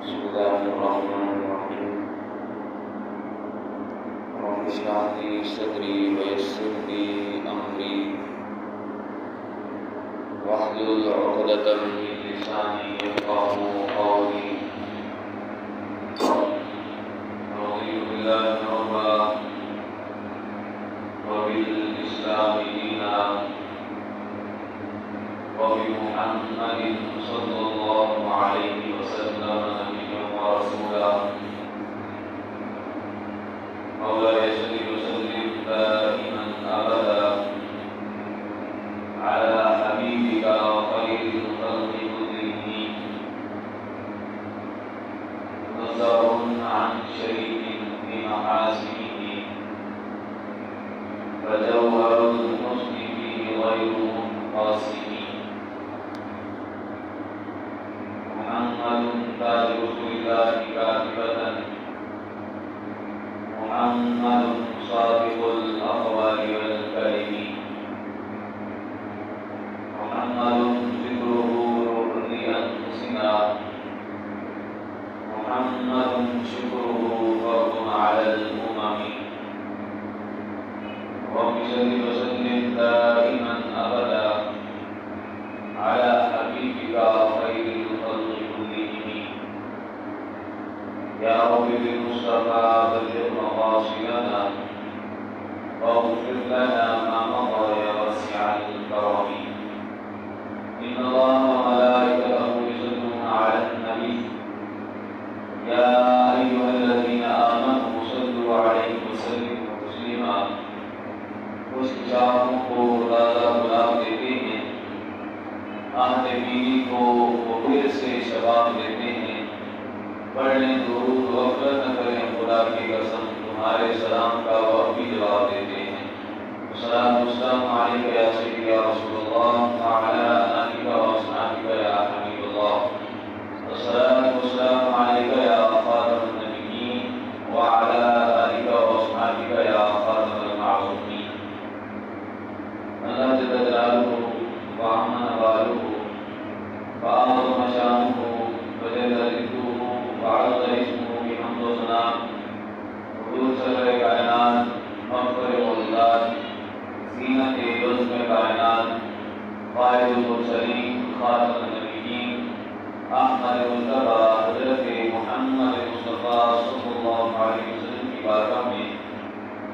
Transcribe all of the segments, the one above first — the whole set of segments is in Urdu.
بسم الله الرحمن الرحيم. رب اشرح لي صدري ويسر لي أمري واحلل عقدة من لساني يفقهوا قولي. رضيت بالله ربا وبالإسلام دينا وبمحمد صلى الله عليه وسلم نبيا ورسولا. مولاي صل وسلم دائما أبدا على حبيبك خير الخلق كلهم، منزه عن شريك في محاسنه، فجوهر الحسن فيه غير منقسم. محمد تاج رسول الله كاتبة، محمد صادق الأقوال والكلم، محمد ذكره روح لأنفسنا، محمد شكره فرض على الأمم. رب صل وسلم دائما أبدا على حبيبك خير الخلق كلهم. يا رب بالمصطفى بلغ مقاصدنا واغفر لنا ما مضى يا واسع الكرم. إن الله وملائكته يصلون على النبي يا أيها الذين آمنوا صلوا عليه وسلموا تسليما. اس کی چاہوں کو تازہ گلاب دیتے ہیں، اہل بیوی کو وہ پھر سے شباب دیتے ہیں. پڑھ لیں درود و غفلت نہ کریں، خدا کی قسم تمہارے سلام کا وہ بھی جواب دیتے ہیں. الصلاۃ والسلام علیک یا سیدی یا رسول اللہ وعلی آلک و اصحابک یا حبیب اللہ. الصلاۃ والسلام علیک یا خاتم النبیین وعلی آلک و اصحابک یا خاتم المعصومین. اللہ جل جلالہ وعظم نوالہ وأعظم شانه وجل ذکرہ وعظم اسمہ بحمد و ثنا. حضور سرور کائنات، مفخر مولدات، زینت بزم کائنات، قائد المرسلین، خاتم النبیین، احمد مصطفیٰ حضرت محمد مصطفیٰ صلی اللہ علیہ وسلم کی بارگاہ میں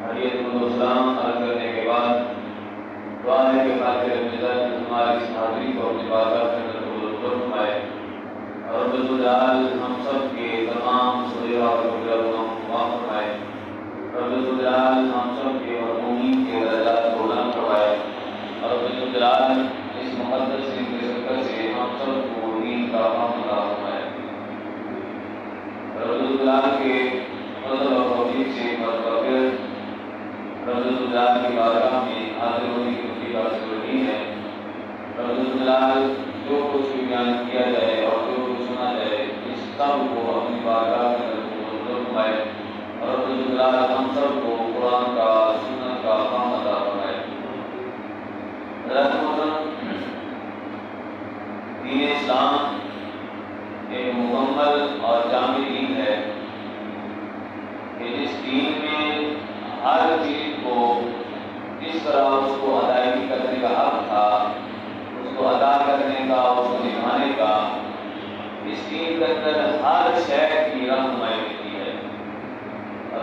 حیات السلام عرض کرنے کے بعد دعا ہے کہ خاطر مزاج ہماری اس حاضری کو اپنی بارگاہ کے اندر قبول فرمائے. اور رب الجلال ہم سب کے تمام صغیرہ اور کبیرہ گناہوں کو معاف فرمائے. رب الجلال ہم سب کے مرحومین کے درجات کو بلند فرمائے. اور رب الجلال اس مقدس دن کے صدقے سے ہم سب کو دین کا فہم عطا فرمائے. رب الجلال کے فضل و توفیق سے مرتبہ رب الجلال کی بارگاہ میں حاضر ہونے کی توفیق حاصل ہوئی ہے. رب الجلال جو کچھ بھی بیان کیا جائے اور جو کچھ سنا جائے اس سب کو اپنی بارگاہ کے اندر قبول فرمائے. اور رب الجلال ہم سب کو قرآن کا سنت کا فہم عطا فرمائے. حضرات محترم، دین اسلام ایک مکمل اور جامع دین ہے کہ جس دین میں ہر چیز کو جس طرح اس کو ادائیگی کرنے کا حق تھا، اس کو ادا کرنے کا، اس کو نبھانے کا، اس دین کے اندر ہر شے کی رہنمائی ہوتی ہے.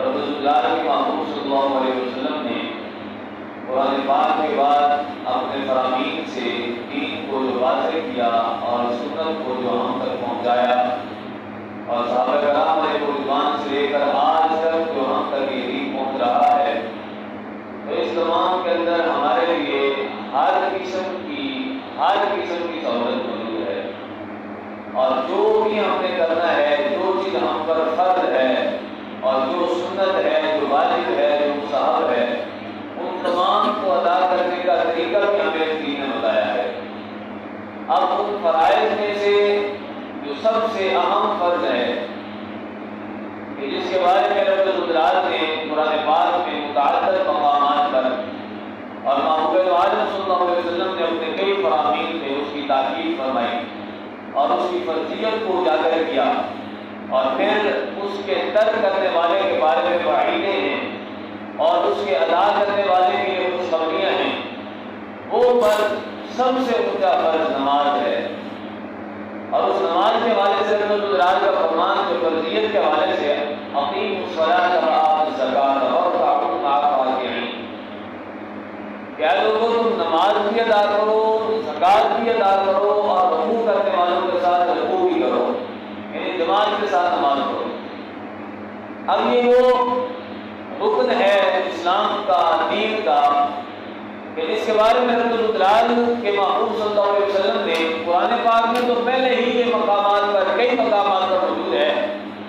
رب الجلال کے محبوب صلی اللہ علیہ وسلم نے قرآن پاک کے بعد اپنے فرامین سے دین کو جو واضح کیا اور سنت کو جو ہم تک پہنچایا، اور صحابہ کرام علیہ رضوان سے لے کر آج تک جو ہم تک یہ دین پہنچ رہا ہے، تو اس زمان کے اندر ہمارے لیے ہر قسم کی سہولت موجود ہے. اور جو بھی ہم نے کرنا ہے، جو چیز ہم پر فرض ہے اور جو سنت ہے، جو واجب ہے، جو مستحب ہے، ان تمام کو ادا کرنے کا طریقہ بھی ہمیں اس دین نے بتایا ہے. اب ان فرائض میں سے جو سب سے اہم فرض ہے کہ جس کے بارے میں رب الجلال نے قرآن پاک میں متعدد مقامات پر اور محبوب عالم صلی اللہ علیہ وسلم نے اپنے کئی فرامین میں اس کی تاکید فرمائی اور اس کی فرضیت کو اجاگر کیا. اور پھر اس کے ترک کرنے والے کے بارے میں وعیدیں ہیں اور اس کے ادا کرنے والے کے لیے خوشخبریاں ہیں، وہ پر سب سے اونچا فرض نماز ہے۔ اور اس نماز کے حوالے سے رحمۃ اللہ کا فرمان جو فرضیت کے حوالے سے اقیموا الصلاۃ وآتوا الزکاۃ وارکعوا مع الراکعین، کیا لوگوں تم نماز بھی ادا کرو، زکات بھی ادا کرو اور رکوع کرنے والوں کے ساتھ رکوع بھی کرو، یعنی جماعت کے ساتھ نماز پڑھو۔ اب یہ وہ رکن ہے اسلام کا، دین کا، کہ اس کے بارے میں رسول اللہ کے محبوب صلی اللہ علیہ وسلم نے قرآن پاک میں تو پہلے ہی یہ مقامات پر، کئی مقامات پر موجود ہے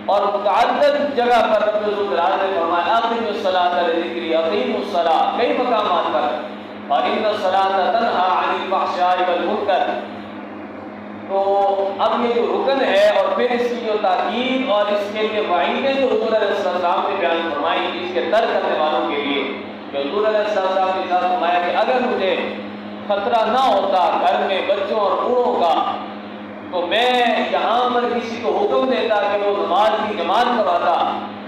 اور متعدد جگہ پر رسول اللہ نے فرمایا اقیموا الصلاۃ لذکری، اقیموا الصلاۃ، کئی مقامات پر، اور ان الصلاۃ تنہی عن الفحشاء والمنکر۔ تو اب یہ جو رکن ہے اور پھر اس کی جو تاکید اور اس کے لیے وعیدیں جو حضور علیہ السلام نے بیان فرمائی اس کے ترک کرنے والوں کے لیے، کہ حضور علیہ السلام نے ساتھ فرمایا کہ اگر مجھے خطرہ نہ ہوتا گھر میں بچوں اور بوڑھوں کا تو میں یہاں پر کسی کو حکم دیتا کہ وہ نماز کی جماعت کرواتا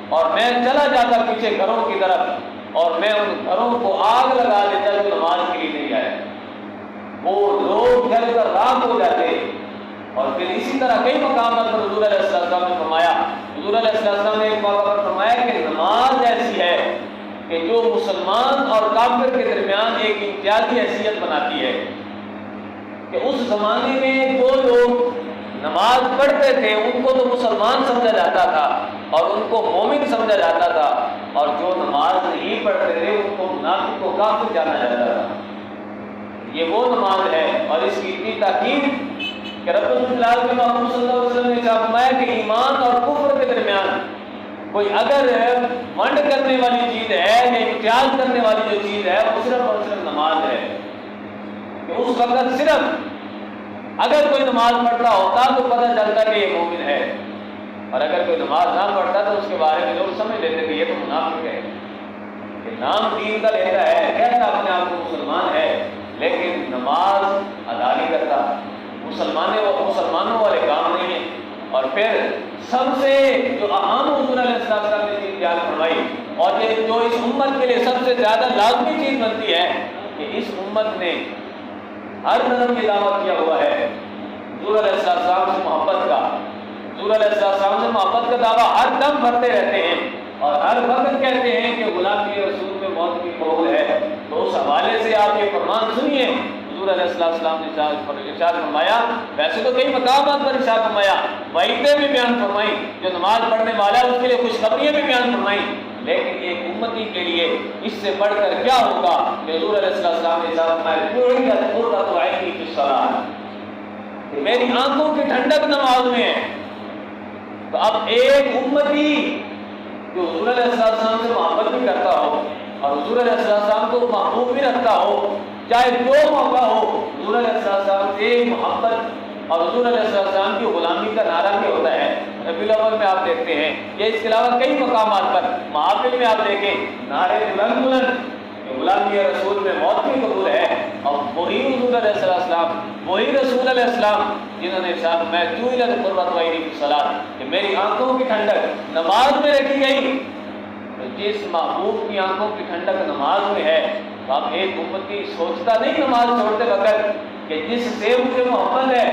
اور میں چلا جاتا پیچھے گھروں کی طرف اور میں ان گھروں کو آگ لگا دیتا جو نماز کے لیے نہیں آئے، وہ لوگ جل کر راکھ ہو جاتے۔ اور پھر اسی طرح کئی مقامات پر حضور علیہ السلام نے فرمایا، حضور علیہ السلام نے ایک موقع پر فرمایا کہ نماز ایسی ہے کہ جو مسلمان اور کافر کے درمیان ایک امتیازی حیثیت بناتی ہے، کہ اس زمانے میں جو لوگ نماز پڑھتے تھے ان کو تو مسلمان سمجھا جاتا تھا اور ان کو مومن سمجھا جاتا تھا، اور جو نماز نہیں پڑھتے تھے ان کو منافق و کافر جانا جاتا تھا۔ یہ وہ نماز ہے اور اس کی اتنی تاکید کہ رب العالمین کے محبوب صلی اللہ علیہ وسلم نے فرمایا کہ ایمان اور کفر کے درمیان کوئی اگر ونڈ کرنے والی چیز ہے یا امتیاز کرنے والی جو چیز ہے وہ صرف اور صرف نماز ہے، کہ اس وقت صرف اگر کوئی نماز پڑھتا ہوتا تو پتہ چلتا کہ یہ مومن ہے، اور اگر کوئی نماز نہ پڑھتا تو اس کے بارے میں لوگ سمجھ لیتے کہ یہ تو منافق ہے، کہ نام دین کا لیتا ہے، کہتا اپنے آپ کو مسلمان ہے لیکن نماز ادا نہیں کرتا، مسلمانوں والے کام نہیں ہیں۔ اور پھر سب سے جو اہم حضور علیہ السلام نے چیز بیان فرمائی اور یہ جو اس امت کے لیے سب سے زیادہ لازمی چیز بنتی ہے کہ اس امت نے ہر دھرم کی دعوت کیا ہوا ہے حضور علیہ السلام سے محبت کا، حضور علیہ السلام سے محبت کا دعویٰ ہر دم بھرتے رہتے ہیں اور ہر وقت کہتے ہیں کہ غلامی رسول میں موت کی قبول ہے۔ تو اس حوالے سے آپ یہ فرمان سنیے، حضور علیہ السلام نے ارشاد فرمایا، ویسے تو کئی مقامات پر ارشاد فرمایا، وعیدیں بھی بیان فرمائی، جو نماز پڑھنے والا ہے اس کے لیے خوشخبریاں بھی بیان فرمائی، لیکن ایک امتی کے لیے اس سے بڑھ کر کیا ہوگا کہ حضور علیہ السلام نے ارشاد فرمایا جعلت قرۃ عینی فی الصلاۃ، کہ میری آنکھوں کی ٹھنڈک نماز میں ہے۔ تو اب ایک امتی جو حضور علیہ السلام سے محبت بھی کرتا ہو اور حضور علیہ السلام کو محبوب بھی رکھتا ہو، چاہے جو موقع ہو حضور علیہ السلام سے محبت اور حضور علیہ السلام کی غلامی کا نعرہ بھی ہوتا ہے۔ ربیع الاول میں آپ دیکھتے ہیں، یہ اس کے علاوہ کئی مقامات پر محافل میں آپ دیکھیں نعرے بلند بلند کہ غلامی رسول میں موت بھی قبول ہے، اور وہی حضور علیہ السلام، وہی رسول علیہ السلام جنہوں نے ارشاد میں جعلت قرۃ عینی فی الصلاۃ، کہ میری آنکھوں کی ٹھنڈک نماز میں رکھی گئی۔ تو جس محبوب کی آنکھوں کی ٹھنڈک نماز میں ہے، تو اب ایک امتی سوچتا نہیں نماز چھوڑتے وقت کہ جس سے مجھے محبت ہے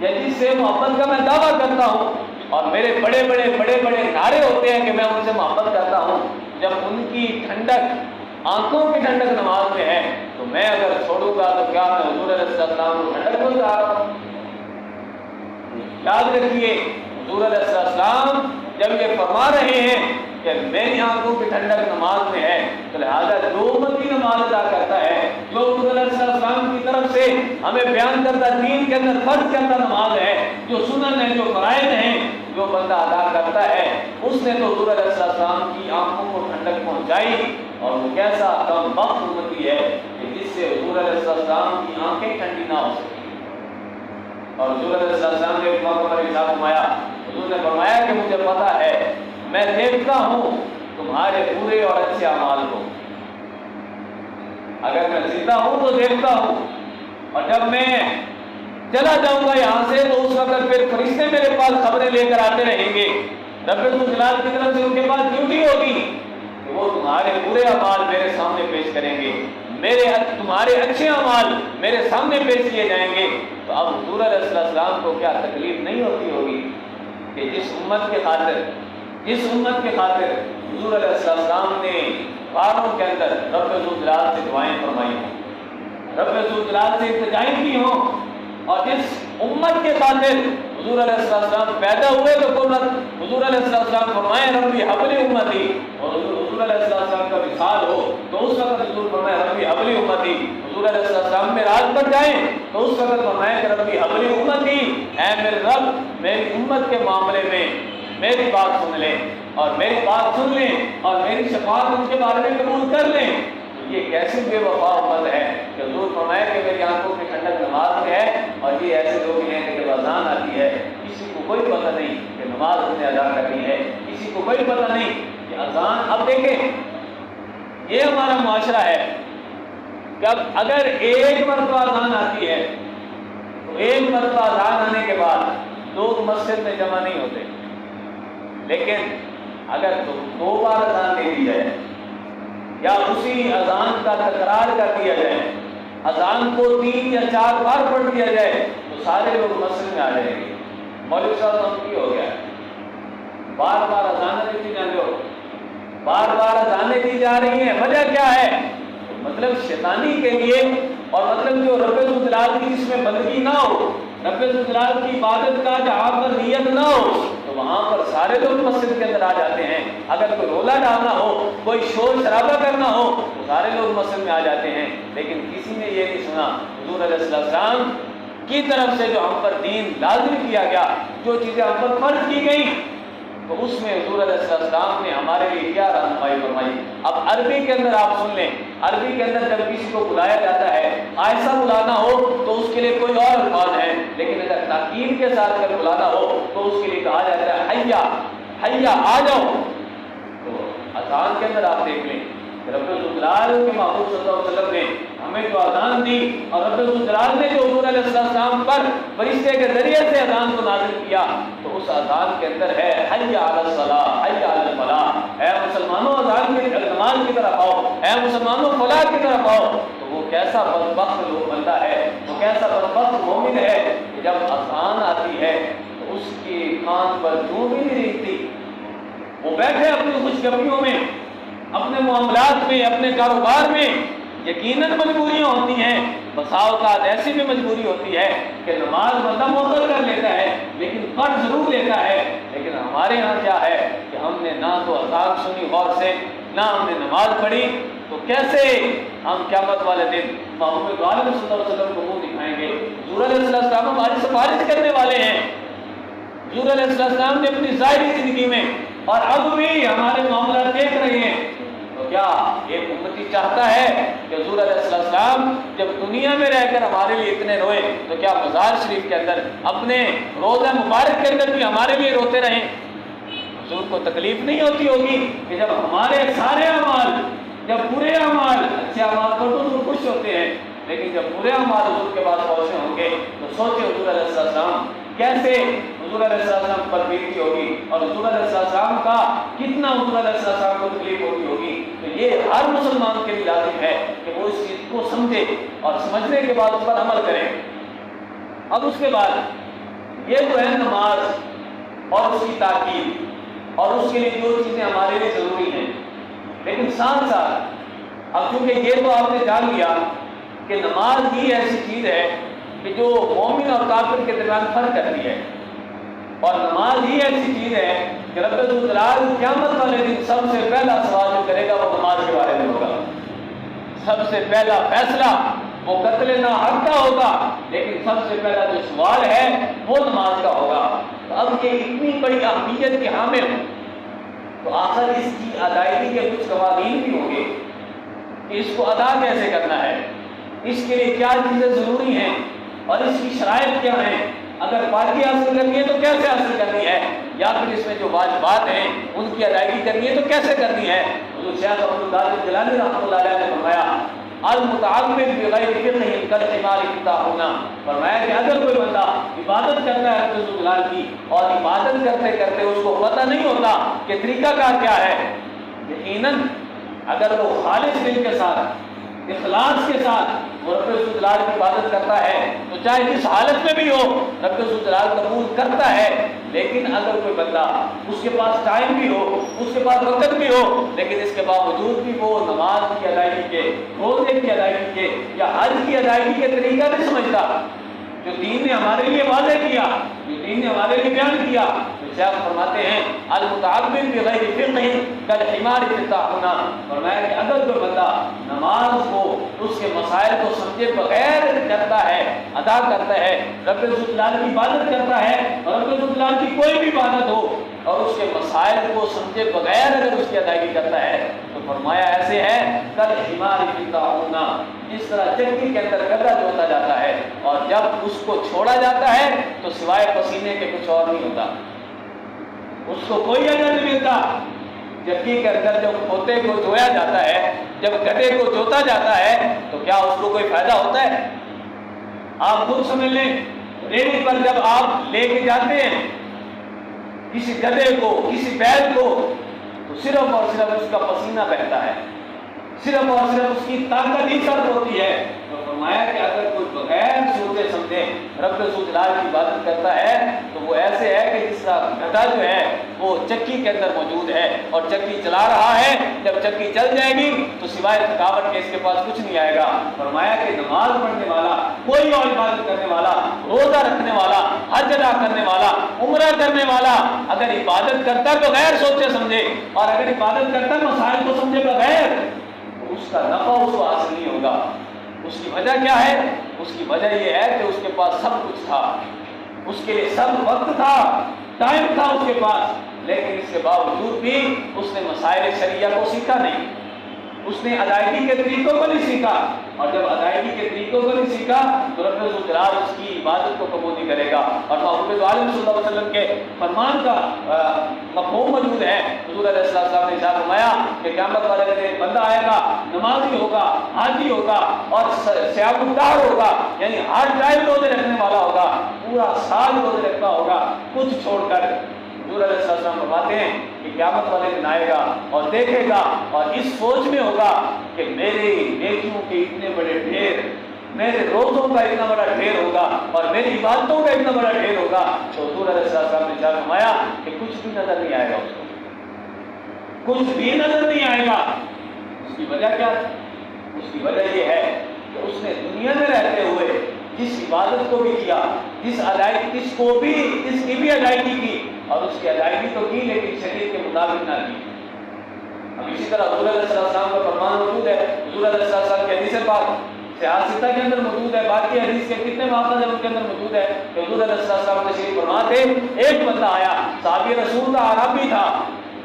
یا جس سے محبت کا میں دعویٰ کرتا ہوں اور میرے بڑے بڑے نعرے ہوتے ہیں کہ میں ان سے محبت کرتا ہوں، جب ان کی ٹھنڈک آنکھوں کی ٹھنڈک نماز میں ہے تو میں اگر چھوڑوں گا تو کیا میں حضور علیہ السلام کو ٹھنڈک بول رہا ہوں؟ یاد رکھیے حضور علیہ السلام جب یہ فرما رہے ہیں کہ میری آنکھوں کی ٹھنڈک نماز میں ہے، تو لہٰذا جو امتی نماز ادا کرتا ہے، جو حضور علیہ السلام کی طرف سے ہمیں بیان کرتا دین کے اندر فرض کرتا نماز ہے، جو سنن ہے، جو فرائض ہیں، جو بندہ ادا کرتا ہے، اس نے تو حضور علیہ السلام کی آنکھوں کو ٹھنڈک پہنچائی، اور وہ کیسا کم بخت امتی ہے کہ جس سے حضور علیہ السلام کی آنکھیں ٹھنڈی نہ ہو سکی۔ اور حضور علیہ السلام نے ایک موقع پر ارشاد فرمایا، حضور نے فرمایا کہ مجھے پتہ ہے، میں دیکھتا ہوں تمہارے برے اور اچھے اعمال کو، اگر میں زندہ ہوں تو دیکھتا ہوں، اور جب میں چلا جاؤں گا یہاں سے تو اس وقت پھر فرشتے میرے پاس خبریں لے کر آتے رہیں گے، رب ذوالجلال کی طرف سے ان کے پاس ڈیوٹی ہوگی کہ وہ تمہارے برے اعمال میرے سامنے پیش کریں گے، تمہارے اچھے اعمال میرے سامنے پیش کیے جائیں گے۔ تو اب حضور علیہ السلام کو کیا تکلیف نہیں ہوتی ہوگی کہ جس امت کے خاطر حضور علیہ السلام نے غاروں کے اندر رب ذوالجلال سے دعائیں فرمائی ہوں، رب ذوالجلال سے التجائیں کی ہوں، اور جس امت کے خاطر حضور علیہ السلام پیدا ہوئے تو حضور علیہ السلام فرمائے ربی حب لی امتی، اور حضور علیہ السلام کا وصال ہو تو اس وقت حضور فرمائے ربی حب لی امتی، حضور علیہ السلام میں راز پر جائیں تو اس وقت فرمائے کہ ربی حب لی امتی، اے میرے رب میری امت کے معاملے میں میری بات سن لیں اور میری شفاعت ان کے بارے میں قبول کر لیں۔ یہ کیسی بے وفا امت ہے کہ حضور فرمائے کہ میری آنکھوں کی ٹھنڈک نماز میں ہے، اور یہ ایسے لوگ ہیں کہ جب اذان آتی ہے کسی کو کوئی پتہ نہیں کہ نماز اس نے ادا کرنی ہے، کسی کو کوئی پتہ نہیں کہ اذان۔ اب دیکھیں یہ ہمارا معاشرہ ہے کہ اب اگر ایک مرتبہ اذان آتی ہے تو ایک مرتبہ اذان آنے کے بعد لوگ مسجد میں جمع نہیں ہوتے، لیکن اگر دو بار اذان دے دی جائے یا اسی اذان کا تکرار کر دیا جائے، اذان کو 3 یا 4 بار پڑھ دیا جائے تو سارے لوگ مسجد میں آ جائیں گے۔ مولوی صاحب ہم کی ہو گیا بار بار اذانیں دیتی جائیں گے، بار بار اذانیں دی جا رہی ہیں، وجہ کیا ہے؟ مطلب شیطانی کے لیے، اور مطلب جو رب ذوالجلال کی جس میں بندگی نہ ہو، رب ذوالجلال کی عبادت کا جہاں پر نیت نہ ہو تو وہاں پر سارے لوگ مسجد کے اندر آ جاتے ہیں۔ اگر کوئی رولا ڈالنا ہو، کوئی شور شرابہ کرنا ہو تو سارے لوگ مسجد میں آ جاتے ہیں، لیکن کسی نے یہ نہیں سنا حضور علیہ السلام کی طرف سے جو ہم پر دین لازم کیا گیا، جو چیزیں ہم پر فرض کی گئی، تو اس میں حضور علیہ السلام نے ہمارے لیے کیا رہنمائی فرمائی۔ اب عربی کے اندر آپ سن لیں، عربی کے اندر جب کسی کو بلایا جاتا ہے، ایسا بلانا ہو تو اس کے لیے کوئی اور الفاظ ہے، لیکن اگر تاکید کے ساتھ اگر بلانا ہو تو اس کے لیے کہا جاتا ہے حیا، حیا آ جاؤ۔ تو اذان کے اندر آپ دیکھ لیں رب ذوالجلال کے محبوب صلی اللہ علیہ وسلم نے ہمیں جو اذان دی، اور رب ذوالجلال نے جو حضور علیہ السلام پر فرشتے کے ذریعے سے اذان کو نازل کیا، تو اس اذان کے اندر ہے حی علی الصلاۃ، حی علی الفلاح، اے مسلمانوں اذان کی نماز کی طرف آؤ، اے مسلمانوں فلاح کی طرف آؤ۔ تو وہ کیسا بدبخت لوگ بندہ ہے، وہ کیسا بدبخت مومن ہے کہ جب اذان آتی ہے تو اس کے کان پر جو بھی نہیں رہتی، وہ بیٹھے اپنی خوشخبریوں میں، اپنے معاملات میں، اپنے کاروبار میں، یقیناً مجبوریاں ہوتی ہیں، بسا اوقات ایسی بھی مجبوری ہوتی ہے کہ نماز بندہ مؤخر کر لیتا ہے لیکن فرض ضرور لیتا ہے۔ لیکن ہمارے ہاں کیا ہے کہ ہم نے نہ تو اذان سنی غور سے، نہ ہم نے نماز پڑھی، تو کیسے ہم قیامت والے دن محمد عالم صلی اللہ علیہ وسلم کو منہ دکھائیں گے؟ حضور علیہ السلام ہماری سفارش کرنے والے ہیں، حضور علیہ السلام نے اپنی ظاہری زندگی میں اور اب بھی ہمارے معاملات دیکھ رہے ہیں، تو کیا ایک امتی چاہتا ہے کہ حضور علیہ السلام جب دنیا میں رہ کر ہمارے لیے اتنے روئے تو کیا مزار شریف کے اندر اپنے روزہ مبارک کے اندر بھی ہمارے لیے روتے رہیں؟ حضور کو تکلیف نہیں ہوتی ہوگی کہ جب ہمارے سارے اعمال، جب برے اعمال، اچھے اعمال پر تو حضور خوش ہوتے ہیں، لیکن جب برے اعمال حضور کے پاس پہنچے ہوں گے تو سوچے حضور علیہ السلام کیسے حضور علیہ السلام پر بیتی ہوگی، اور حضور علیہ السلام کا کتنا حضور علیہ السلام کو تکلیف ہوتی ہوگی۔ تو یہ ہر مسلمان کے لیے لازم ہے کہ وہ اس چیز کو سمجھے اور سمجھنے کے بعد اس پر عمل کریں۔ اب اس کے بعد یہ جو ہے نماز اور اس کی تاکید اور اس کے لیے جو چیزیں ہمارے لیے ضروری ہیں، لیکن ساتھ ساتھ اب چونکہ یہ تو آپ نے جان لیا کہ نماز ہی ایسی چیز ہے کہ جو مومن اور کافر کے درمیان فرق کرتی ہے، اور نماز ہی ایسی چیز ہے کہ رب ذوالجلال قیامت والے دن سب سے پہلا سوال جو کرے گا وہ نماز کے بارے میں ہوگا۔ سب سے پہلا فیصلہ وہ قتل نہ حق کا ہوگا، لیکن سب سے پہلا جو سوال ہے وہ نماز کا ہوگا۔ تو اب یہ اتنی بڑی اہمیت کی حامل، تو آخر اس کی ادائیگی کے کچھ قوانین بھی ہوں گے کہ اس کو ادا کیسے کرنا ہے، اس کے لیے کیا چیزیں ضروری ہیں اور اس کی شرائط کیا ہیں، اگر پاکی حاصل کرنی ہے تو کیسے حاصل کرنی ہے، یا پھر اس میں جو واجبات ہیں ان کی ادائیگی کرنی ہے تو کیسے کرنی ہے۔ حضور شیخ عبدالقادر جیلانی رحمۃ اللہ علیہ نے فرمایا المتعبد بغیر فقہ کالحمار فتاحنا، فرمایا کہ اگر کوئی بندہ عبادت کرتا ہے رب ذوالجلال کی اور عبادت کرتے کرتے اس کو پتہ نہیں ہوتا کہ طریقہ کار کیا ہے، یقیناً اگر وہ خالص دل کے ساتھ اخلاص کے ساتھ وہ رب ذوالجلال کی عبادت کرتا ہے تو چاہے جس حالت میں بھی ہو رب ذوالجلال قبول کرتا ہے۔ لیکن اگر کوئی بندہ اس کے پاس ٹائم بھی ہو، اس کے پاس وقت بھی ہو، لیکن اس کے باوجود بھی وہ نماز کی ادائیگی کے، روزے کی ادائیگی کے یا حج کی ادائیگی کے طریقہ نہیں سمجھتا جو دین نے ہمارے لیے واضح کیا، جو دین نے ہمارے لیے بیان کیا، تو شیخ فرماتے ہیں المتعبد بغیر فقہ کالحمار فتاحنا، فرمایا کہ اگر کوئی بندہ نماز کو اس کے مسائل کو سمجھے بغیر کرتا ہے، ادا کرتا ہے، رب ذوالجلال کی عبادت کرتا ہے اور رب ذوالجلال کی کوئی بھی عبادت ہو اور اس کے مسائل کو سمجھے بغیر اگر اس کی ادائیگی کرتا ہے تو فرمایا ایسے ہے کالحمار فتاحنا، جس طرح چکی کے اندر گدھا جوتا جاتا ہے اور جب اس کو چھوڑا جاتا ہے تو سوائے پسینے کے کچھ اور نہیں ہوتا، اس کو کوئی اجر نہیں ملتا۔ چکی کے اندر جب کھوتے کو جویا جاتا ہے، جب گدھے کو جوتا جاتا ہے تو کیا اس کو کوئی فائدہ ہوتا ہے؟ آپ خود سمجھ لیں، ریڑھی پر جب آپ لے کے جاتے ہیں کسی گدھے کو، کسی بیل کو، تو صرف اور صرف اس کا پسینہ بہتا ہے، صرف اور صرف اس کی طاقت ہی صرف ہوتی ہے۔ تو فرمایا کہ اگر کوئی بغیر سوچے سمجھے رب ذوالجلال کی عبادت کرتا ہے تو وہ ایسے ہے کہ جس طرح گدھا جو ہے وہ چکی کے اندر موجود ہے اور چکی چلا رہا ہے، جب چکی چل جائے گی تو سوائے تھکاوٹ کے اس کے پاس کچھ نہیں آئے گا۔ فرمایا کہ نماز پڑھنے والا، کوئی اور عبادت کرنے والا، روزہ رکھنے والا، حج ادا کرنے والا، عمرہ کرنے والا اگر عبادت کرتا تو غیر سوچے سمجھے اور اگر عبادت کرتا مسائل کو سمجھے بغیر، اس کا نفع اس کو حاصل نہیں ہوگا۔ اس کی وجہ کیا ہے؟ اس کی وجہ یہ ہے کہ اس کے پاس سب کچھ تھا، اس کے لیے سب وقت تھا، ٹائم تھا اس کے پاس، لیکن اس کے باوجود بھی اس نے مسائل شریعہ کو سیکھا نہیں، اس نے ادائیگی کے طریقوں کو نہیں سیکھا، اور جب ادائیگی کے طریقوں کو نہیں سیکھا تو رب ذوالجلال اس کی عبادت کو قبول نہیں کرے گا۔ اور محبوب عالم صلی اللہ علیہ وسلم کے فرمان کا مفہوم موجود ہے۔ حضور علیہ السلام نے ارشاد فرمایا کہ قیامت والے دن ایک بندہ آئے گا، نمازی ہوگا، حاجی ہوگا اور صیام الدہر ہوگا، یعنی ہر ٹائم روزے رکھنے والا ہوگا، پورا سال روزے رکھتا ہوگا کچھ چھوڑ کر۔ حضور علیہ السلام فرماتے ہیں کہ قیامت والے دن آئے گا اور دیکھے گا اور اس سوچ میں ہوگا کہ میرے نیکیوں کے اتنے بڑے ڈھیر، میرے روزوں کا اتنا بڑا ڈھیر ہوگا اور میری عبادتوں کا اتنا بڑا ڈھیر ہوگا۔ تو حضور علیہ السلام نے ارشاد فرمایا کہ کچھ بھی نظر نہیں آئے گا، اس کو کچھ بھی نظر نہیں آئے گا۔ اس کی وجہ کیا؟ اس کی وجہ یہ ہے کہ اس نے دنیا میں رہتے ہوئے جس عبادت کو بھی کیا، جس کی بھی ادائیگی کی، اور اس کی ادائیگی تو کی لیکن شریعت کے مطابق نہ کی۔ اب اسی طرح حضور علیہ السلام کا فرمان موجود ہے، حضور علیہ السلام کی حدیث پاک سیاستہ کے اندر موجود ہے، باقی حدیث کے کتنے مواقع ان کے اندر موجود ہے کہ حضور علیہ السلام تشریف فرما تھے، ایک بندہ آیا، صحابی رسول کا عربی تھا،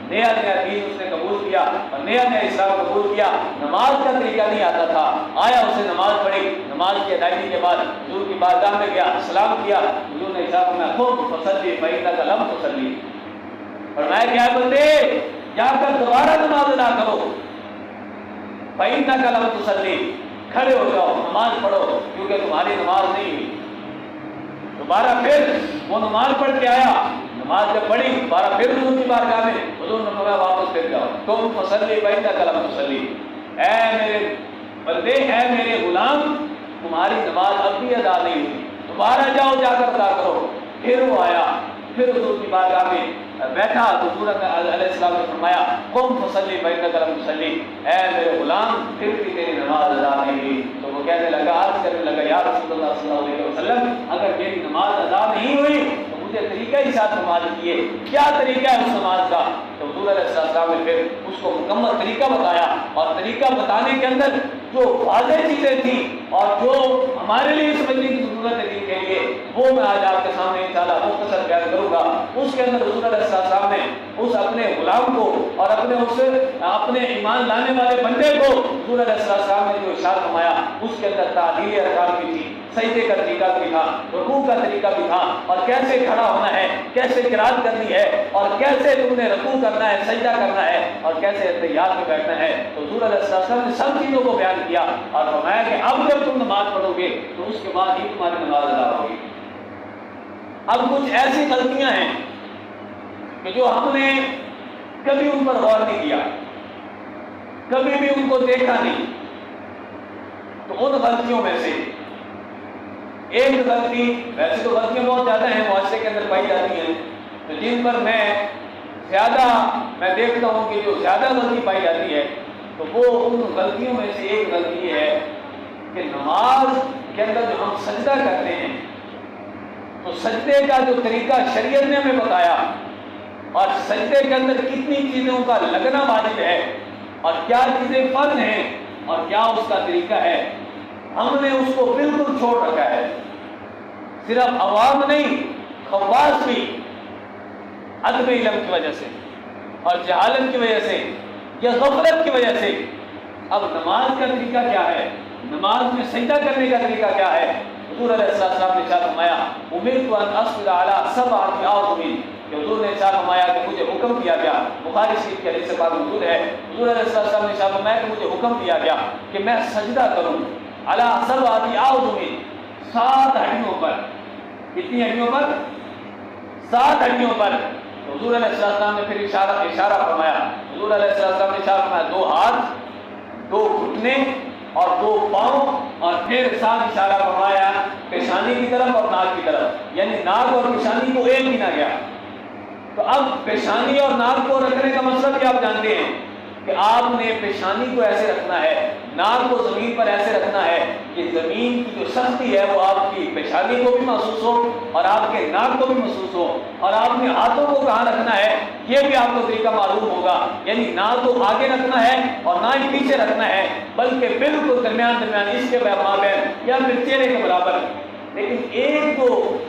نیا دین اس نے قبول کیا اور نیا اسلام قبول کیا، نماز کا طریقہ نہیں آتا تھا، آیا اسے نماز پڑھی، نماز کی ادائیگی کے بعد حضور کی بارگاہ میں گیا، سلام کیا، حضور نے ارشاد میں خود فصلی فإنک لم تصلی، فرمایا کیا بندے جا کر دوبارہ نماز ادا کرو، فإنک لم تصلی، کھڑے ہو جاؤ، نماز پڑھو کیونکہ تمہاری نماز نہیں ہوئی۔ دوبارہ پھر وہ نماز پڑھ کے آیا، نماز جب پڑھی دوبارہ پھر حضور کی بارگاہ میں، حضور نے فرمایا واپس پھر جاؤ، تم فصلی فإنک لم تصلی، اے میرے بندے، اے میرے غلام، تمہاری نماز اب بھی ادا نہیں ہوئی، دوبارہ جاؤ، جا کر ادا کرو۔ پھر وہ آیا، پھر حضور کی بارگاہ میں بیٹھا، حضور علیہ السلام نے فرمایا قم فصلی فإنک لم تصلی، اے میرے غلام پھر بھی تیری نماز ادا نہیں ہوئی۔ تو وہ کہنے لگا، عرض کرنے لگا، یا رسول اللہ صلی اللہ علیہ وسلم اگر میری نماز ادا نہیں ہوئی تو مجھے طریقہ ہی ساتھ نماز کیے، کیا طریقہ ہے اس نماز کا؟ تو حضور علیہ السلام نے پھر اس کو مکمل طریقہ بتایا، اور طریقہ بتانے کے اندر جو واضح چیزیں تھیں اور جو ہمارے لیے سمجھنے کی ضرورت ہے دین کے لیے، وہ میں آج آپ کے سامنے انشاءاللہ مختصر بیان کروں گا۔ اس کے اندر حضور علیہ السلام نے اس اپنے غلام کو اور اپنے ایمان لانے والے بندے کو حضور علیہ السلام نے جو ارشاد فرمایا، اس کے اندر تعلیل ارکان بھی تھی، سجدے کا طریقہ بھی تھا، رکوع کا طریقہ بھی تھا، اور کیسے کھڑا ہونا ہے، کیسے قرات کرنی ہے، اور کیسے تم نے رکوع کرنا ہے، سجدہ کرنا ہے، اور کیسے تحیات میں بیٹھنا ہے۔ تو حضور علیہ السلام نے سب چیزوں کو بیان کیا اور فرمایا کہ اب جب تم نماز پڑھو گے تو اس کے بعد ہی تمہاری نماز ادا ہوگی۔ اب کچھ ایسی غلطیاں ہیں کہ جو ہم نے کبھی ان پر غور نہیں کیا، کبھی بھی ان کو دیکھا نہیں، تو ان غلطیوں میں سے ایک غلطی، ویسے تو غلطیاں بہت زیادہ ہیں معاشرے کے اندر پائی جاتی ہیں، تو جن پر میں دیکھتا ہوں کہ جو زیادہ غلطی پائی جاتی ہے تو وہ ان غلطیوں میں سے ایک غلطی ہے کہ نماز کے اندر جو ہم سجدہ کرتے ہیں تو سجدے کا جو طریقہ شریعت نے ہمیں بتایا اور سجدے کے اندر کتنی چیزوں کا لگنا واجب ہے اور کیا چیزیں فرض ہیں اور کیا اس کا طریقہ ہے، ہم نے اس کو بالکل چھوڑ رکھا ہے۔ صرف عوام نہیں، خواص بھی عدم علم کی وجہ سے اور جہالت کی وجہ سے یا غفلت کی وجہ سے اب نماز کا طریقہ کیا ہے، نماز میں سجدہ کرنے کا طریقہ کیا ہے۔ حضور علیہ السلام نے ارشاد فرمایا امرت ان اسجد علی سبعۃ اعظم، کہ حضور نے ارشاد فرمایا کہ مجھے حکم دیا گیا، بخاری شریف کی حدیث پاک موجود ہے، حضور علیہ السلام نے ارشاد فرمایا کہ مجھے حکم دیا گیا کہ میں سجدہ کروں علی سبعۃ اعظم، 7 ہڈیوں پر۔ کتنی ہڈیوں پر؟ 7 ہڈیوں پر۔ حضور علیہ السلام نے پھر اشارہ فرمایا، حضور علیہ السلام نے اشارہ فرمایا 2 ہاتھ، 2 گھٹنے اور 2 پاؤں، اور پھر ساتھ اشارہ فرمایا پیشانی کی طرف اور ناک کی طرف، یعنی ناک اور پیشانی کو ایک گنا گیا۔ تو اب پیشانی اور ناک کو رکھنے کا مطلب کیا آپ جانتے ہیں کہ آپ نے پیشانی کو ایسے رکھنا ہے، ناک کو زمین پر ایسے رکھنا ہے کہ زمین کی جو سختی ہے وہ آپ کی پیشانی کو بھی محسوس ہو اور آپ کے ناک کو بھی محسوس ہو، اور آپ نے ہاتھوں کو کہاں رکھنا ہے یہ بھی آپ کو طریقہ معلوم ہوگا، یعنی نہ تو آگے رکھنا ہے اور نہ ہی پیچھے رکھنا ہے، بلکہ بالکل درمیان اس کے مابین یا پھر چہرے کے برابر۔ لیکن ایک تو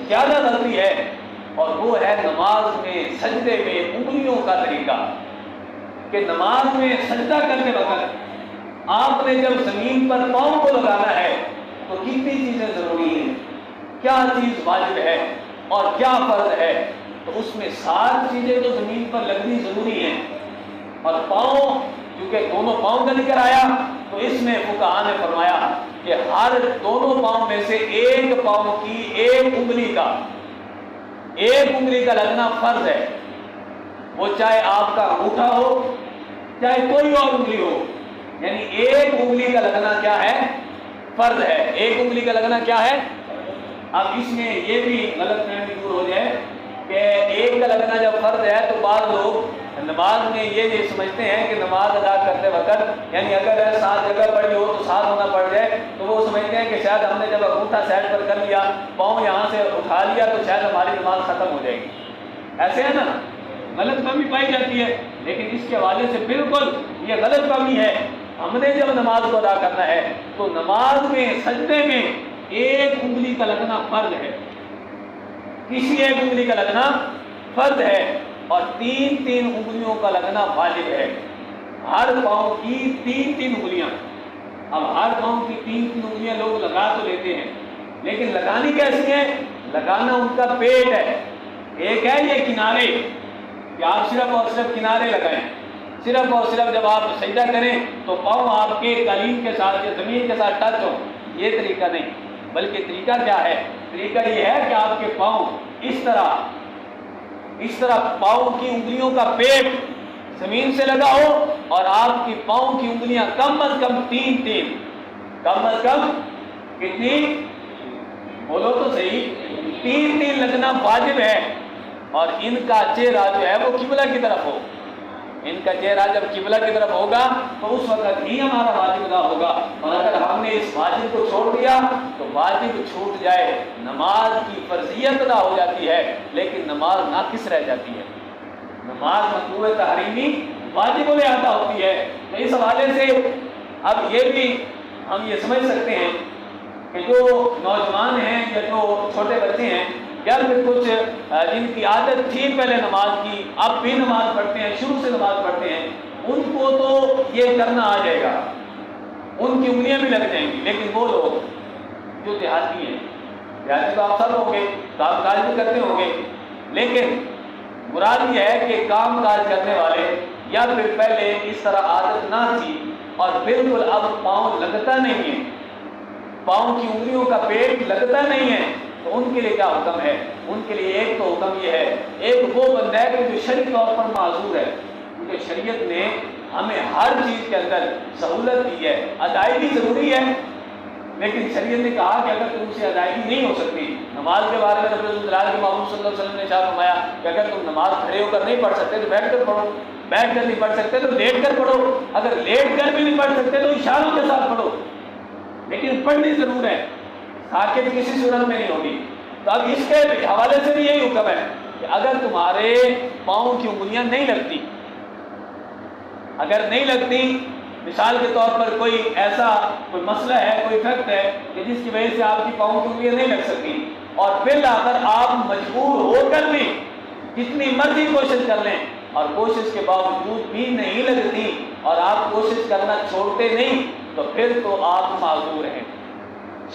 زیادہ غلطی ہے اور وہ ہے نماز میں سجدے میں انگلیوں کا طریقہ، کہ نماز میں سجدہ کرتے وقت آپ نے جب زمین پر پاؤں کو لگانا ہے تو کتنی چیزیں ضروری ہیں، کیا چیز واجب ہے اور کیا فرض ہے، تو اس میں 7 چیزیں تو زمین پر لگنی ضروری ہیں، اور پاؤں کیونکہ دونوں پاؤں کا ذکر آیا تو اس میں فقہاء نے فرمایا کہ ہر دونوں پاؤں میں سے ایک پاؤں کی ایک انگلی کا لگنا فرض ہے، وہ چاہے آپ کا انگوٹھا ہو چاہے کوئی اور انگلی ہو، یعنی ایک انگلی کا لگنا کیا ہے، فرض ہے، ایک انگلی کا لگنا کیا ہے۔ اب اس میں یہ بھی غلط فہمی دور ہو جائے کہ ایک کا لگنا جب فرض ہے تو بعض لوگ نماز میں یہ سمجھتے ہیں کہ نماز ادا کرتے وقت یعنی اگر 7 جگہ پڑی ہو تو 7 ہونا پڑ جائے، تو وہ سمجھتے ہیں کہ شاید ہم نے جب انگوٹھا سائڈ پر کر لیا، پاؤں یہاں سے اٹھا لیا تو شاید ہماری نماز ختم ہو جائے گی، ایسے ہے نا، غلط فہمی پائی جاتی ہے۔ لیکن اس کے حوالے سے بالکل یہ غلط فہمی ہے، ہم نے جب نماز کو ادا کرنا ہے تو نماز میں سجدے میں ایک انگلی کا لگنا فرض ہے، کسی ایک انگلی کا لگنا فرض ہے، اور 3 انگلیوں کا لگنا واجب ہے، ہر پاؤں کی 3 انگلیاں۔ اب ہر پاؤں کی 3 انگلیاں لوگ لگا تو لیتے ہیں، لیکن لگانی کیسی ہے، لگانا ان کا پیٹ ہے، ایک ہے یہ کنارے کہ آپ صرف اور صرف کنارے لگائیں، صرف اور صرف جب آپ سجدہ کریں تو پاؤں آپ کے قالین کے ساتھ یا زمین کے ساتھ ٹچ ہو، یہ طریقہ نہیں، بلکہ طریقہ کیا ہے، طریقہ یہ ہے کہ آپ کے پاؤں اس طرح پاؤں کی انگلیوں کا پیٹ زمین سے لگا ہو اور آپ کی پاؤں کی انگلیاں کم از کم 3 کم از کم کتنی، بولو تو صحیح، 3 لگنا واجب ہے، اور ان کا چہرہ جو ہے وہ قبلہ کی طرف ہو، ان کا چہرہ جب قبلہ کی طرف ہوگا تو اس وقت ہی ہمارا واجب ادا ہوگا، اور اگر ہم نے اس واجب کو چھوڑ دیا تو واجب چھوٹ جائے، نماز کی فرضیت ادا ہو جاتی ہے لیکن نماز ناقص رہ جاتی ہے، نماز مطلوب تحریمی واجب الاحاطہ ہوتی ہے۔ تو اس حوالے سے اب یہ بھی ہم یہ سمجھ سکتے ہیں کہ جو نوجوان ہیں یا جو چھوٹے بچے ہیں یا پھر کچھ جن کی عادت تھی پہلے نماز کی، اب بھی نماز پڑھتے ہیں، شروع سے نماز پڑھتے ہیں، ان کو تو یہ کرنا آ جائے گا، ان کی انگلیاں بھی لگ جائیں گی، لیکن وہ لوگ جو دیہاتی ہیں، دیہاتی تو آپ سب ہوں گے، کام کاج بھی کرتے ہوں گے، لیکن مراد یہ ہے کہ کام کاج کرنے والے یا پھر پہلے اس طرح عادت نہ تھی اور بالکل اب پاؤں لگتا نہیں ہے، پاؤں کی انگلیوں کا پیٹ لگتا نہیں ہے، تو ان کے لیے کیا حکم ہے؟ ان کے لیے ایک تو حکم یہ ہے، ایک وہ بندہ ہے کہ جو شرعی طور پر معذور ہے، کیونکہ شریعت نے ہمیں ہر چیز کے اندر سہولت دی ہے، ادائیگی ضروری ہے، لیکن شریعت نے کہا کہ اگر تم سے ادائیگی نہیں ہو سکتی، نماز کے بارے میں رسول اللہ کے محمد صلی اللہ علیہ وسلم نے ارشاد فرمایا کہ اگر تم نماز کھڑے ہو کر نہیں پڑھ سکتے تو بیٹھ کر پڑھو، بیٹھ کر نہیں پڑھ سکتے تو لیٹ کر پڑھو، اگر لیٹ کر بھی نہیں پڑھ سکتے تو اشاروں کے ساتھ پڑھو، لیکن پڑھنی ضرور ہے، ساکت کسی صورت میں نہیں ہوگی۔ تو اب اس کے حوالے سے بھی یہی حکم ہے کہ اگر تمہارے پاؤں کی انگلیاں نہیں لگتی، اگر نہیں لگتی، مثال کے طور پر کوئی ایسا کوئی مسئلہ ہے، کوئی فیکٹ ہے کہ جس کی وجہ سے آپ کی پاؤں کی انگلیاں نہیں لگ سکتی، اور پھر اگر آپ مجبور ہو کر بھی جتنی مرضی کوشش کر لیں اور کوشش کے باوجود بھی نہیں لگتی اور آپ کوشش کرنا چھوڑتے نہیں، تو پھر تو آپ معذور ہیں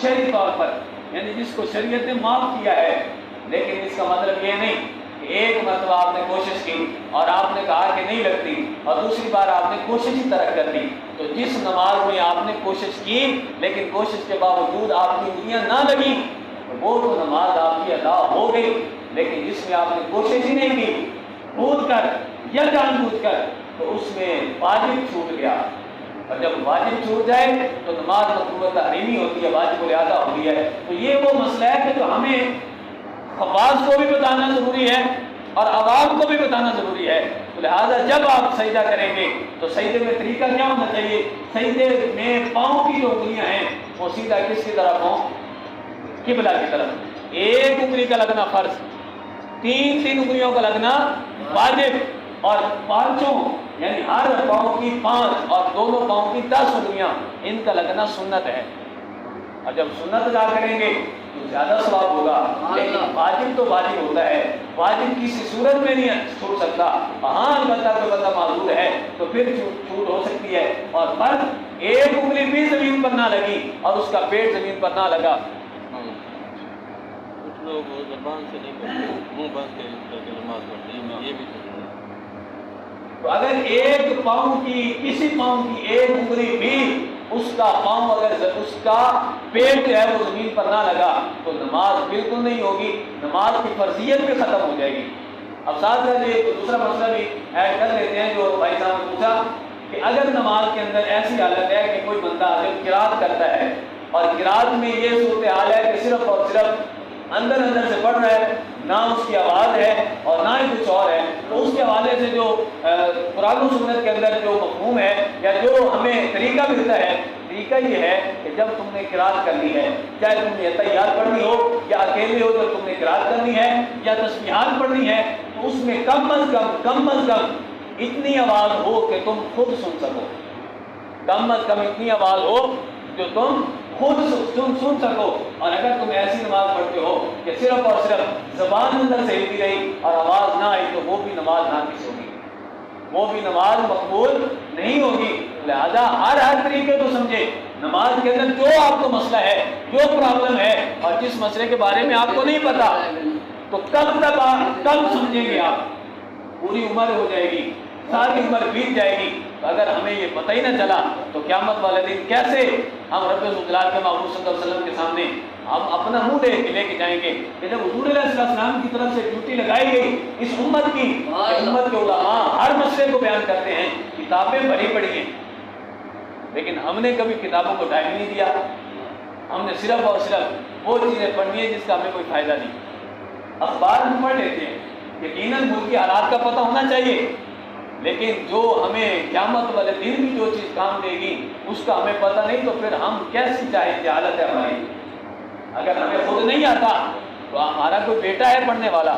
شرعی طور پر، یعنی جس کو شریعت نے معاف کیا ہے۔ لیکن اس کا مطلب یہ نہیں کہ ایک مرتبہ آپ نے کوشش کی اور آپ نے کہا کہ نہیں لگتی اور دوسری بار آپ نے کوشش ہی ترک کر دی، تو جس نماز میں آپ نے کوشش کی لیکن کوشش کے باوجود آپ کی انگلیاں نہ لگیں تو وہ تو نماز آپ کی ادا ہو گئی، لیکن جس میں آپ نے کوشش ہی نہیں کی کود کر یا جان بوجھ کر، تو اس میں واجب چھوٹ گیا، اور جب واجب چھوٹ جائے تو نماز مقروءہ تحریمی ہوتی ہے، واجب الادا ہوتی ہے۔ تو یہ وہ مسئلہ ہے کہ جو ہمیں خواص کو بھی بتانا ضروری ہے اور عوام کو بھی بتانا ضروری ہے۔ تو لہٰذا جب آپ سجدہ کریں گے تو سجدے میں طریقہ کیا ہونا چاہیے؟ سجدے میں پاؤں کی جو انگلیاں ہیں وہ سیدھا کس کی طرف ہوں؟ قبلہ کی طرف، ایک انگلی کا لگنا فرض، تین انگلیوں کا لگنا واجب، اور پانچوں یعنی ہر پاؤں کی 5 اور دونوں پاؤں کی 10 انگلیاں ان کا لگنا سنت ہے، اور جب سنت ادا کریں گے تو زیادہ ثواب ہوگا، لیکن واجب تو واجب ہوتا ہے، واجب کسی صورت میں نہیں چھوٹ سکتا، ہاں البتہ کوئی بندہ معذور ہے تو پھر چھوٹ ہو سکتی ہے، اور فرض ایک انگلی بھی زمین پر نہ لگی اور اس کا پیٹ زمین پر نہ لگا۔ کچھ لوگ زبان سے نہیں پڑھتے، منہ بند کر کے نماز پڑھتے ہیں، یہ بھی تو اگر ایک پاؤں کی کسی پاؤں کی ایک انگلی بھی اس کا پاؤں اگر اس کا پیٹ جو ہے وہ زمین پر نہ لگا تو نماز بالکل نہیں ہوگی، نماز کی فرضیت بھی ختم ہو جائے گی۔ اب ساتھ ساتھ ایک دوسرا مسئلہ بھی ایڈ کر لیتے ہیں جو بھائی صاحب نے پوچھا کہ اگر نماز کے اندر ایسی حالت ہے کہ کوئی بندہ جب قرات کرتا ہے اور قرات میں یہ صورتحال ہے کہ صرف اور صرف اندر سے پڑھ رہا ہے، نہ اس کی آواز ہے اور نہ ہی کچھ اور ہے، تو اس کے حوالے سے جو قرآن و سنت کے اندر جو مفہوم ہے یا جو ہمیں طریقہ ملتا ہے، طریقہ یہ ہے کہ جب تم نے قرات کرنی ہے، چاہے تم نے تحیات پڑھنی ہو یا اکیلے ہو جب تم نے قرات کرنی ہے یا تسبیحات پڑھنی ہے، تو اس میں کم از کم اتنی آواز ہو کہ تم خود سن سکو، کم از کم اتنی آواز ہو جو تم خود سن سکو۔ اور اگر تم ایسی نماز پڑھتے ہو کہ صرف اور صرف زبان اندر سے ہلتی رہی اور آواز نہ آئی تو وہ بھی نماز ناقص ہوگی، وہ بھی نماز مقبول نہیں ہوگی۔ لہذا ہر طریقے کو سمجھے، نماز کے اندر جو آپ کو مسئلہ ہے، جو پرابلم ہے اور جس مسئلے کے بارے میں آپ کو نہیں پتا تو کب سمجھیں گے آپ؟ پوری عمر ہو جائے گی، ساری عمر بیت جائے گی، تو اگر ہمیں یہ پتہ ہی نہ چلا تو قیامت والے دن کیسے ہم رب الجلال کے محبوب صلی اللہ علیہ وسلم کے سامنے ہم اپنا منہ لے کے جائیں گے کہ جب حضور علیہ السلام کی طرف سے ڈیوٹی لگائی گئی اس امت کی، امت کے علماء ہر مسئلے کو بیان کرتے ہیں، کتابیں بھری پڑی ہیں، لیکن ہم نے کبھی کتابوں کو ٹائم نہیں دیا، ہم نے صرف اور صرف وہ چیزیں پڑھنی ہے جس کا ہمیں کوئی فائدہ نہیں۔ اخبار ہم پڑھ لیتے ہیں، یقیناً ملک کی حالات کا پتہ ہونا چاہیے، لیکن جو ہمیں قیامت والے دن بھی جو چیز کام دے گی اس کا ہمیں پتہ نہیں، تو پھر ہم کیسی چاہے حالت ہے ہماری۔ اگر ہمیں خود نہیں آتا تو ہمارا کوئی بیٹا ہے پڑھنے والا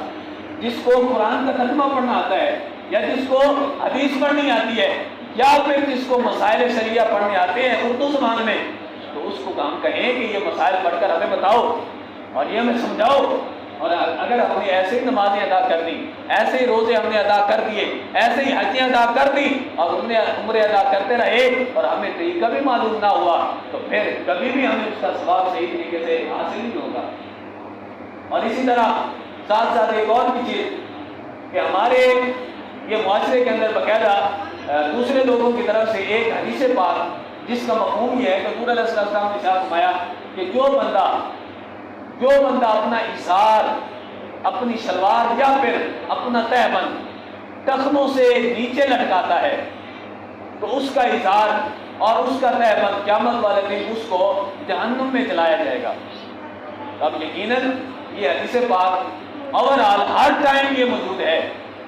جس کو قرآن کا ترجمہ پڑھنا آتا ہے یا جس کو حدیث پڑھنی آتی ہے یا پھر جس کو مسائل شریعہ پڑھنے آتے ہیں اردو زبان میں، تو اس کو ہم کہیں کہ یہ مسائل پڑھ کر ہمیں بتاؤ اور یہ ہمیں سمجھاؤ، اور اگر ہم نے ایسے ہی نمازیں ادا کر دی، ایسے ہی روزے ہم نے ادا کر دیے، ایسے ہی حجیں ادا کر دی اور ہم نے عمرے ادا کرتے رہے اور ہمیں طریقہ بھی معلوم نہ ہوا تو پھر کبھی بھی ہمیں اس کا ثواب صحیح طریقے سے حاصل نہیں ہوگا۔ اور اسی طرح ساتھ ساتھ ایک اور بھی چیز کہ ہمارے یہ معاشرے کے اندر باقاعدہ دوسرے لوگوں کی طرف سے ایک حدیث پاک جس کا مفہوم یہ ہے کہ حضور علیہ السلام نے ارشاد فرمایا کہ جو بندہ اپنا ازار، اپنی شلوار یا پھر اپنا تہبند ٹخنوں سے نیچے لٹکاتا ہے تو اس کا ازار اور اس کا تہبند قیامت والے دن اس کو جہنم میں جلایا جائے گا۔ اب یقیناً یہ حدیث پاک اوورآل ہر ٹائم یہ موجود ہے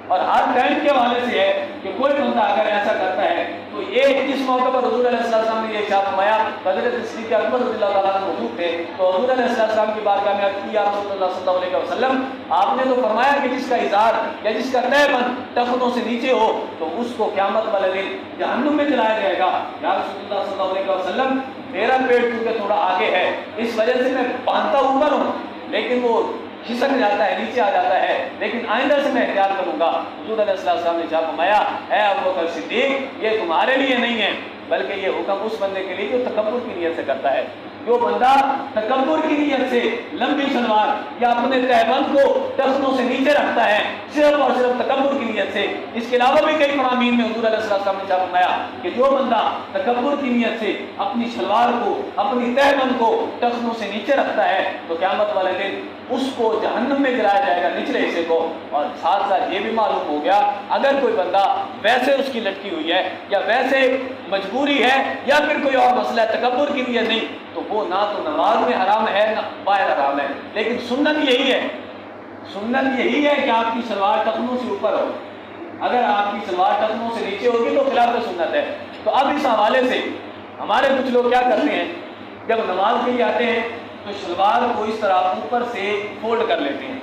اور ہر ٹائم کے حوالے سے ہے کہ کوئی بندہ اگر ایسا کرتا ہے تو یہ اس موقع پر حضور علیہ السلام نے یہ ارشاد فرمایا، حضرت صدیق اکبر رضی اللہ تعالیٰ عنہ موجود تھے تو حضور علیہ السلام کی بارگاہ میں عرض کی یا رسول اللہ صلی اللہ علیہ وسلم، آپ نے تو فرمایا کہ جس کا ازار یا جس کا تہبند ٹخنوں سے نیچے ہو تو اس کو قیامت والے دن جہنم میں جلایا جائے گا۔ یا رسول اللہ صلی اللہ علیہ وسلم، میرا پیٹ کیونکہ تھوڑا آگے ہے اس وجہ سے میں باندھتا اوپر ہوں لیکن وہ کھسک جاتا ہے، نیچے آ جاتا ہے، لیکن آئندہ سے میں احتیاط کروں گا۔ حضور علیہ السلام نے ارشاد فرمایا، اے ابوبکر صدیق، یہ تمہارے لیے نہیں ہے بلکہ یہ حکم اس بندے کے لیے جو تکبر کی نیت سے کرتا ہے۔ جو بندہ تکبر کی نیت سے لمبی شلوار یا اپنے تہبند کو ٹخنوں سے نیچے رکھتا ہے صرف اور صرف تکبر کی نیت سے، اس کے علاوہ بھی کئی فرامین میں حضور علیہ السلام نے ارشاد فرمایا کہ جو بندہ تکبر کی نیت سے اپنی شلوار کو، اپنی تہبند کو ٹخنوں سے نیچے رکھتا ہے تو قیامت والے دن اس کو جہنم میں گرایا جائے گا، نچلے حصے کو۔ اور ساتھ ساتھ یہ بھی معلوم ہو گیا اگر کوئی بندہ ویسے اس کی لٹکی ہوئی ہے یا ویسے مجبوری ہے یا پھر کوئی اور مسئلہ ہے، تکبر کی نیت نہیں، تو وہ نہ تو نماز میں حرام ہے نہ باہر حرام ہے، لیکن سنت یہی ہے، سنت یہی ہے کہ آپ کی شلوار ٹخنوں سے اوپر ہو۔ اگر آپ کی شلوار ٹخنوں سے نیچے ہوگی تو خلاف سنت ہے۔ تو اب اس حوالے سے ہمارے کچھ لوگ کیا کرتے ہیں، جب نماز کے لیے آتے ہیں تو شلوار کو اس طرح اوپر سے فولڈ کر لیتے ہیں،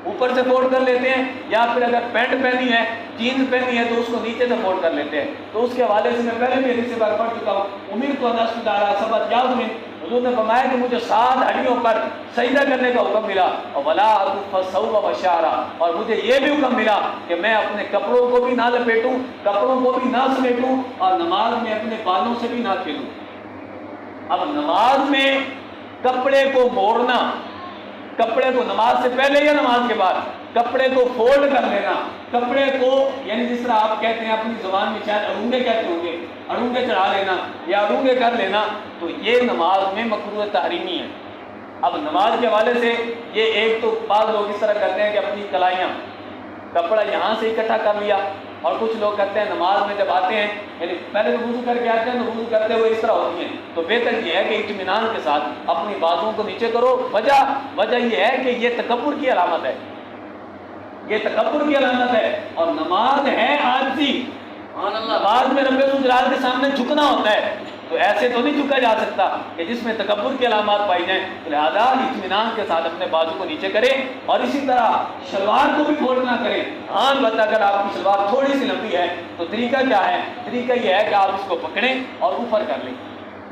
اوپر سے فولڈ کر لیتے ہیں، یا پھر اگر پینٹ پہنی ہے، جینز پہنی ہے تو اس کو نیچے سے فولڈ کر لیتے ہیں۔ تو اس کے حوالے سے میں پہلے بھی حدیث بار پڑھ چکا ہوں، امیر کو نصب دارا سبت یاد میں حضور نے فرمایا کہ مجھے 7 ہڈیوں پر سجدہ کرنے کا حکم ملا، اور ولا اطف الثوب وشعرا، اور مجھے یہ بھی حکم ملا کہ میں اپنے کپڑوں کو بھی نہ لپیٹوں، کپڑوں کو بھی نہ سمیٹوں، اور نماز میں اپنے بالوں سے بھی نہ کھیلوں۔ اب نماز میں کپڑے کو موڑنا، کپڑے کو نماز سے پہلے یا نماز کے بعد کپڑے کو فولڈ کر لینا، کپڑے کو یعنی جس طرح آپ کہتے ہیں اپنی زبان میں شاید اڑونگے کہتے ہوں گے، اڑونگے چڑھا لینا یا اڑونگے کر لینا، تو یہ نماز میں مکروہ تحریمی ہے۔ اب نماز کے حوالے سے یہ ایک تو بعض لوگ اس طرح کرتے ہیں کہ اپنی کلائیاں، کپڑا یہاں سے اکٹھا کر لیا، اور کچھ لوگ کرتے ہیں نماز میں جب آتے ہیں یعنی پہلے تو وضو کر کے آتے ہیں تو وضو کرتے ہوئے اس طرح ہوتی ہیں، تو بہتر یہ ہے کہ اطمینان کے ساتھ اپنی بازوؤں کو نیچے کرو۔ وجہ یہ ہے کہ یہ تکبر کی علامت ہے، یہ تکبر کی علامت ہے، اور نماز ہے عاجزی، نماز میں رب الجلال کے سامنے جھکنا ہوتا ہے، تو ایسے تو نہیں جھکا جا سکتا کہ جس میں تکبر کی علامات پائی جائیں۔ لہذا اطمینان کے ساتھ اپنے بازو کو نیچے کریں، اور اسی طرح شلوار کو بھی فولڈ نہ کریں۔ ہاں البتہ اگر آپ کی شلوار تھوڑی سی لمبی ہے تو طریقہ کیا ہے؟ طریقہ یہ ہے کہ آپ اس کو پکڑیں اور اوپر کر لیں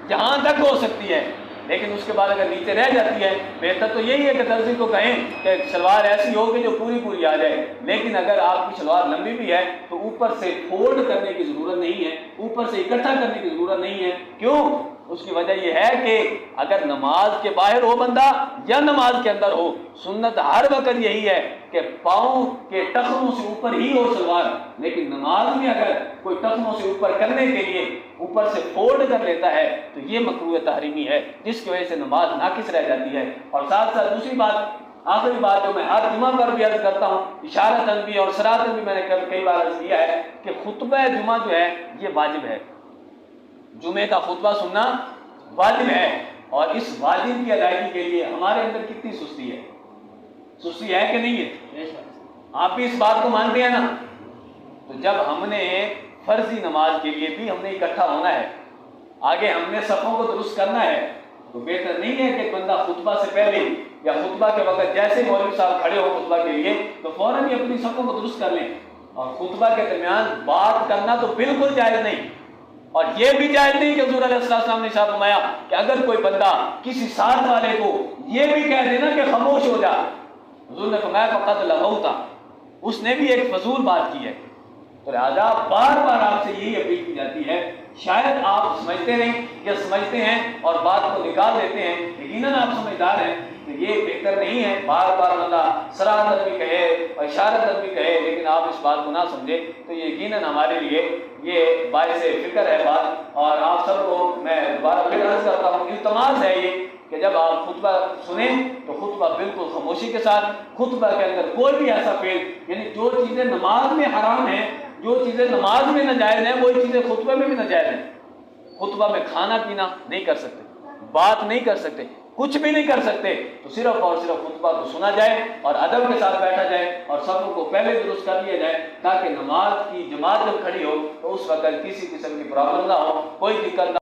جہاں تک ہو سکتی ہے، لیکن اس کے بعد اگر نیچے رہ جاتی ہے بہتر تو یہی ہے کہ درزی کو کہیں کہ شلوار ایسی ہو کہ جو پوری آ جائے، لیکن اگر آپ کی شلوار لمبی بھی ہے تو اوپر سے فولڈ کرنے کی ضرورت نہیں ہے، اوپر سے اکٹھا کرنے کی ضرورت نہیں ہے۔ کیوں؟ اس کی وجہ یہ ہے کہ اگر نماز کے باہر ہو بندہ یا نماز کے اندر ہو، سنت ہر وقت یہی ہے کہ پاؤں کے ٹخنوں سے اوپر ہی ہو شلوار، لیکن نماز میں اگر کوئی ٹخنوں سے اوپر کرنے کے لیے اوپر سے فولڈ کر لیتا ہے تو یہ مکروہ تحریمی ہے، جس کی وجہ سے نماز ناقص رہ جاتی ہے۔ اور ساتھ ساتھ دوسری بات، آخری بات جو میں ہر جمعہ پر بھی عرض کرتا ہوں، اشارتاً بھی اور صراحتاً بھی میں نے کئی بار عرض کیا ہے کہ خطبہ جمعہ جو ہے یہ واجب ہے، جمعے کا خطبہ سننا واجب ہے، اور اس واجب کی ادائیگی کے لیے ہمارے اندر کتنی سستی ہے، سستی ہے کہ نہیں ہے؟ آپ بھی اس بات کو مانتے ہیں نا؟ تو جب ہم نے فرضی نماز کے لیے بھی ہم نے اکٹھا ہونا ہے، آگے ہم نے صفوں کو درست کرنا ہے، تو بہتر نہیں ہے کہ بندہ خطبہ سے پہلے یا خطبہ کے وقت جیسے مولوی صاحب کھڑے ہو خطبہ کے لیے تو فوراً ہی اپنی صفوں کو درست کر لیں، اور خطبہ کے درمیان بات کرنا تو بالکل جائز نہیں، اور یہ بھی جائز نہیں کہ حضور علیہ السلام نے ارشاد فرمایا کہ اگر کوئی بندہ کسی ساتھ والے کو یہ بھی کہہ دینا کہ خاموش ہو جا، حضور نے فرمایا فقط لغوتا، اس نے بھی ایک فضول بات کی ہے۔ تو لہٰذا بار بار آپ سے یہی اپیل کی جاتی ہے، شاید آپ سمجھتے نہیں یا سمجھتے ہیں اور بات کو نکال دیتے ہیں، یقیناً آپ سمجھدار ہیں کہ یہ بہتر نہیں ہے بار بار بندہ صراحت بھی کہے اور اشارت بھی کہے، لیکن آپ اس بات کو نہ سمجھے تو یقیناً ہمارے لیے یہ باعث فکر ہے بات۔ اور آپ سب کو میں دوبارہ پھر عرض کرتا ہوں، التماس ہے یہ کہ جب آپ خطبہ سنیں تو خطبہ بالکل خاموشی کے ساتھ، خطبہ کے اندر کوئی بھی ایسا فعل، یعنی جو چیزیں نماز میں حرام ہیں، جو چیزیں نماز میں ناجائز ہیں، وہی چیزیں خطبہ میں بھی ناجائز ہیں۔ خطبہ میں کھانا پینا نہیں کر سکتے، بات نہیں کر سکتے، کچھ بھی نہیں کر سکتے، تو صرف اور صرف خطبہ کو سنا جائے اور ادب کے ساتھ بیٹھا جائے اور سب کو پہلے درست کر لیا جائے، تاکہ نماز کی جماعت جب کھڑی ہو تو اس وقت کسی قسم کی پرابلم نہ ہو، کوئی دقت نہ